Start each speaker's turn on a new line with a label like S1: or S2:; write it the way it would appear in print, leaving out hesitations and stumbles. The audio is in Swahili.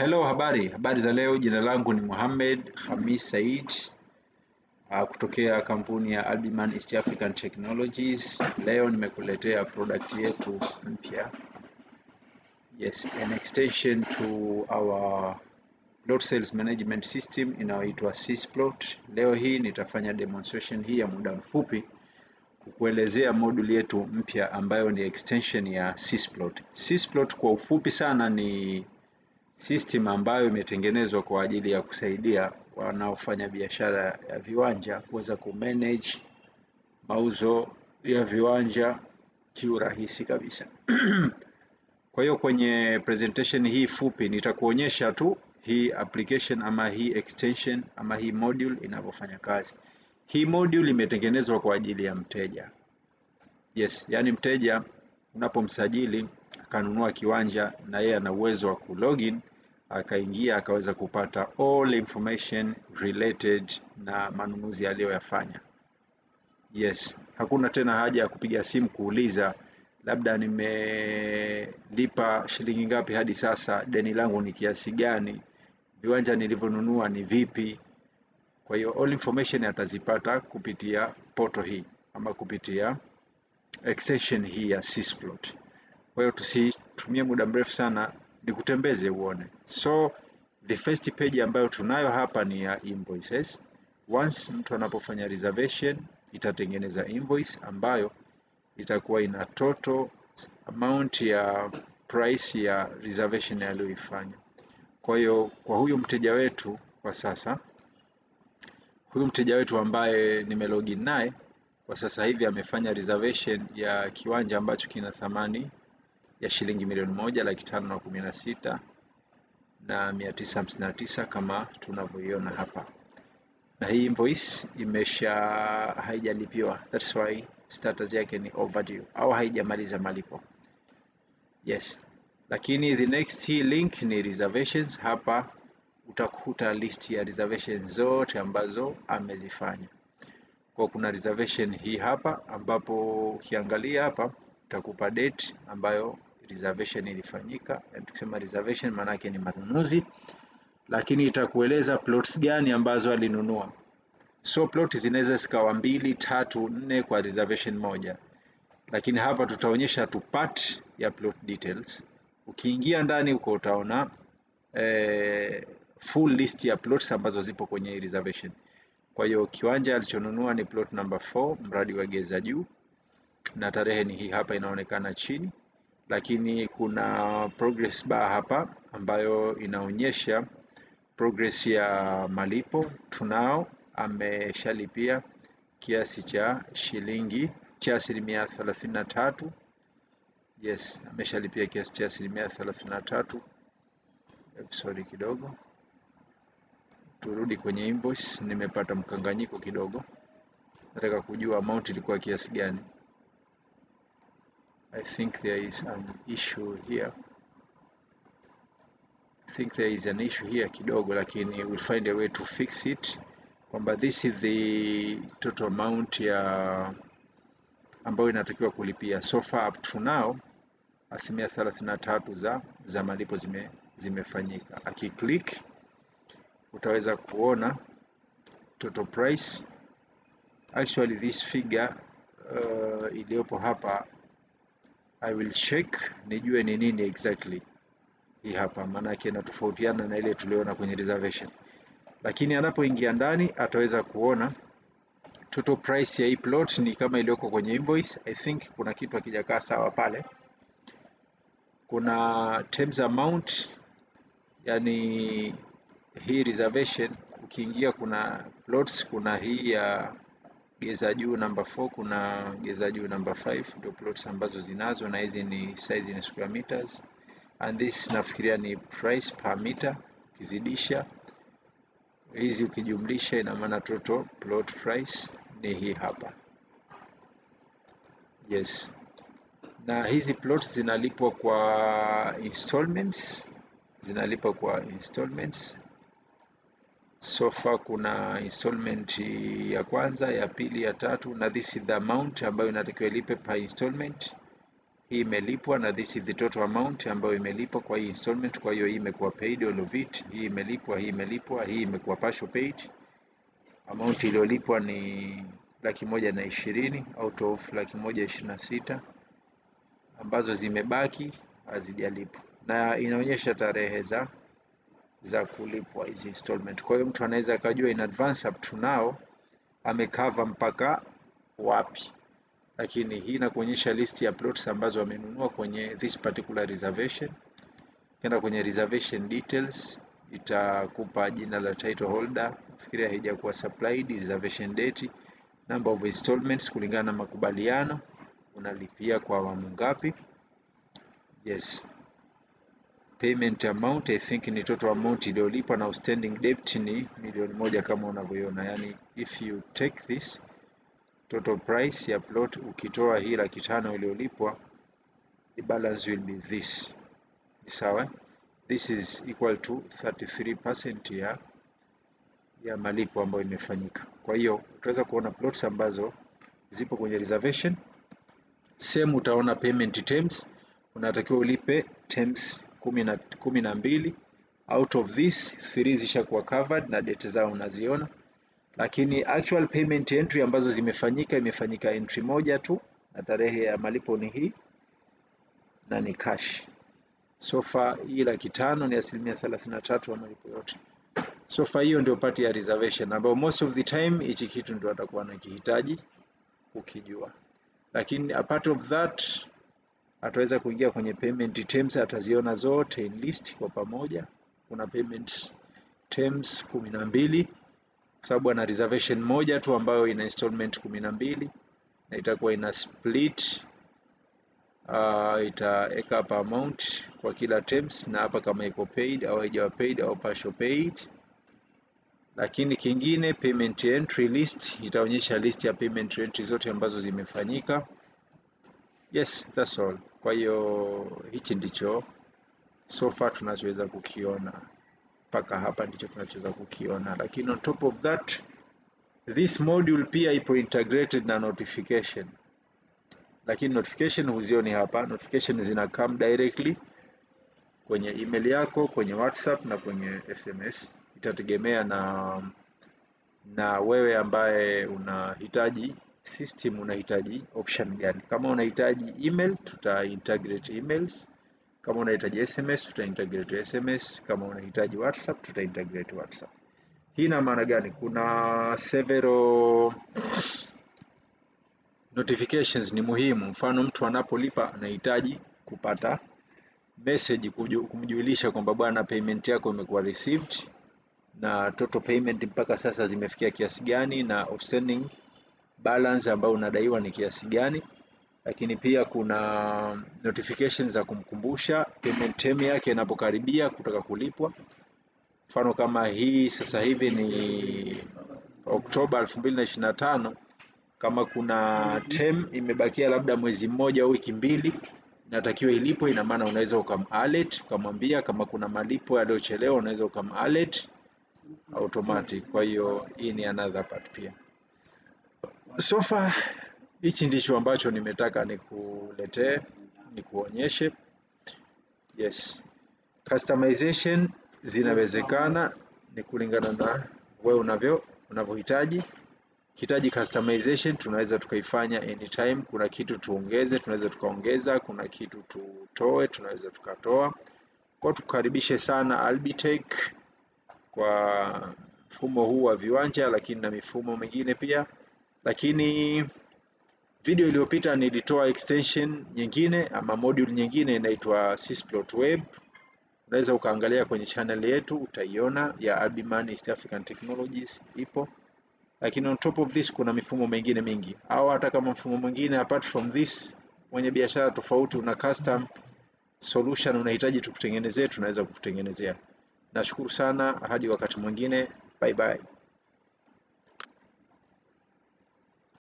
S1: Hello, habari za leo. Jina langu ni Mohamed Khamis Said kutokea kampuni ya Albiman East African Technologies. Leo nimekuletea product yetu mpya. Yes, an extension to our plot sales management system inayoitwa Sysplot. Leo hii nitafanya demonstration hii ya muda mfupi kukuelezea module yetu mpya ambayo ni extension ya Sysplot. Sysplot kwa ufupi sana ni system ambayo imetengenezwa kwa ajili ya kusaidia wanaofanya biashara ya viwanja kuweza kumanage mauzo ya viwanja kiurahisi kabisa. Kwa hiyo kwenye presentation hii fupi nitakuonyesha tu hii application ama hii extension ama hii module inavyofanya kazi. Hii module imetengenezwa kwa ajili ya mteja. Yes, yani mteja unapomsajili akanunua kiwanja na yeye ana uwezo wa kulogin akaingia akaweza kupata all information related na manunuzi aliyoyafanya. Yes, hakuna tena haja ya kupiga simu kuuliza labda nimelipa shilingi ngapi hadi sasa, deni langu ni kiasi gani, viwanja nilivyonunua ni vipi. Kwa hiyo all information atazipata kupitia portal hii ama kupitia extension hii ya Sysplot. Kwa hiyo tusitumie muda mrefu sana, nikutembeze uone. So the first page ambayo tunayo hapa ni ya invoices. Once mtu anapofanya reservation itatengeneza invoice ambayo itakuwa ina total amount ya price ya reservation aliyoifanya. Kwa hiyo kwa huyu mteja wetu kwa sasa, huyu mteja wetu ambaye nimelogin naye kwa sasa hivi amefanya reservation ya kiwanja ambacho kina thamani ya shilingi milioni 1,516,959 kama tunavyoiona hapa, na hii invoice haijalipiwa, that's why status yake ni overdue au haijamaliza malipo. Yes, lakini the next hii link ni reservations. Hapa utakuta list ya reservations zote ambazo amezifanya. Kwa kuna reservation hii hapa ambapo ukiangalia hapa utakupa date ambayo reservation ilifanyika. Tukisema reservation maana yake ni manunuzi, lakini itakueleza plots gani ambazo alinunua. So plot zinaweza zikawa 2, 3, 4 kwa reservation moja, lakini hapa tutaonyesha tu part ya plot details. Ukiingia ndani huko utaona full list ya plots ambazo zipo kwenye reservation. Kwa hiyo kiwanja alichonunua ni plot number 4, mradi wa Geza Juu, na tarehe ni hii hapa inaonekana chini, lakini kuna progress bar hapa ambayo inaonyesha progress ya malipo. Tunao ameshalipia kiasi cha shilingi cha 33%. Yes, ameshalipia kiasi cha 33%. Sorry kidogo, turudi kwenye invoice, nimepata mkanganyiko kidogo, nataka kujua amount ilikuwa kiasi gani. I think there is an issue here. Kidogo, lakini we'll find a way to fix it, kwamba this is the total amount ya ambayo inatakiwa kulipia. So far up to now 33% za malipo zimefanyika. Akiclick utaweza kuona total price. Actually this figure iliyopo hapa I will check nijue ni nini exactly hii hapa, maana yake inatofautiana na ile tuliona kwenye reservation. Lakini anapoingia ndani ataweza kuona total price ya hii plot ni kama iliyoko kwenye invoice. I think kuna kitu hakijakaa sawa pale. Kuna terms amount, yani hii reservation ukiingia kuna plots, kuna hii ya Geza Juu number 4, kuna Geza Juu number 5, ndio plots ambazo zinazo, na hizi ni size in square meters, and this nafikiria ni price per meter. Ukizidisha hizi ukijumlisha ina maana total plot price ni hii hapa. Yes, na hizi plots zinalipwa kwa installments. So far kuna installment ya kwanza, ya pili, ya tatu, na this is the amount ambayo inatakiwa ilipe per installment. hii imelipwa na this is the total amount ambayo imelipwa kwa hii installment. Kwa hiyo hii imekuwa paid all of it, hii imelipwa, hii imelipwa, hii imekuwa partial paid. Amount iliyolipwa ni 120,000 out of 126,000 ambazo zimebaki hazijalipwa, na inaonyesha tarehe za kulipwa hizi installment. Kwa hiyo mtu anaweza akajua in advance up to now amecover mpaka wapi, lakini hii inakuonyesha list ya plots ambazo amenunua kwenye this particular reservation. Kenda kwenye reservation details, itakupa jina la title holder, fikiria haijakuwa supplied, reservation date, number of installments kulingana na makubaliano, unalipia kwa awamu ngapi. Yes, payment amount I think ni total amount iliyolipwa, na outstanding debt ni 1,000,000 kama unavyoona. Yani if you take this total price ya plot, ukitoa hii 500,000 iliyolipwa, the balance will be this. Sawa, this is equal to 33% ya malipo ambayo imefanyika. Kwa hiyo utaweza kuona plots ambazo zipo kwenye reservation. Same utaona payment terms, unatakiwa ulipe terms 12. Out of this 3 zishakuwa covered na date zao unaziona, lakini actual payment entry ambazo imefanyika entry moja tu, na tarehe ya malipo ni hii na ni cash. So far hii 500,000 ni 33% ya malipo yote. So far hiyo ndio part ya reservation ambayo most of the time hichi kitu ndio atakuwa anakihitaji ukijua. Lakini apart of that, ataweza kuingia kwenye payment terms, ataziona zote in list kwa pamoja. Kuna payment terms 12 kwa sababu ana reservation moja tu ambayo ina installment 12, na itakuwa ina split itaweka hapa amount kwa kila terms, na hapa kama iko paid au haijawa paid au partial paid. Lakini kingine payment entry list itaonyesha list ya payment entry zote ambazo zimefanyika. Yes, that's all. Kwa hiyo hichi ndicho so far tunachoweza kukiona mpaka hapa, ndicho tunachoweza kukiona. Lakini on top of that, this module pia ipo integrated na notification, lakini notification huzioni hapa. Notification zina come directly kwenye email yako, kwenye WhatsApp na kwenye SMS. Itategemea na wewe ambaye unahitaji system, unahitaji option gani. Kama unahitaji email, tuta integrate emails. Kama unahitaji SMS, tuta integrate SMS. Kama unahitaji WhatsApp, tuta integrate WhatsApp. Hii ina maana gani? Kuna several notifications ni muhimu. Mfano mtu anapolipa anahitaji kupata message kumjulisha kwamba bwana, payment yako imekuwa received na total payment mpaka sasa zimefikia kiasi gani, na outstanding balance ambayo unadaiwa ni kiasi gani. Lakini pia kuna notifications za kumkumbusha payment term yake inapokaribia kutoka kulipwa. Mfano kama hii sasa hivi ni Oktoba 2025, kama kuna term imebakia labda mwezi mmoja au wiki mbili natakiwa ilipwe, ina maana unaweza ukamalert ukamwambia. Kama kuna malipo yaliyochelewa unaweza ukamalert automatic. Kwa hiyo hii ni another part pia. So far hichi ndicho ambacho nimetaka nikuletee, nikuonyeshe. Yes, customization zinawezekana, ni kulingana na wewe unavyohitaji. Hitaji customization tunaweza tukaifanya anytime. Kuna kitu tuongeze, tunaweza tukaongeza. Kuna kitu tutoe, tunaweza tukatoa. Kwa tukaribishe sana Albitech kwa mfumo huu wa viwanja, lakini na mifumo mingine pia. Lakini video iliyopita nilitoa extension nyingine ama module nyingine inaitwa Sysplot Web. Unaweza ukaangalia kwenye channel yetu, utaiona ya Albiman East African Technologies ipo. Lakini on top of this kuna mifumo mingine mingi, au hata kama mfumo mwingine apart from this, mwenye biashara tofauti una custom solution unahitaji tukutengenezee, tunaweza kukutengenezea. Nashukuru sana, hadi wakati mwingine, bye bye.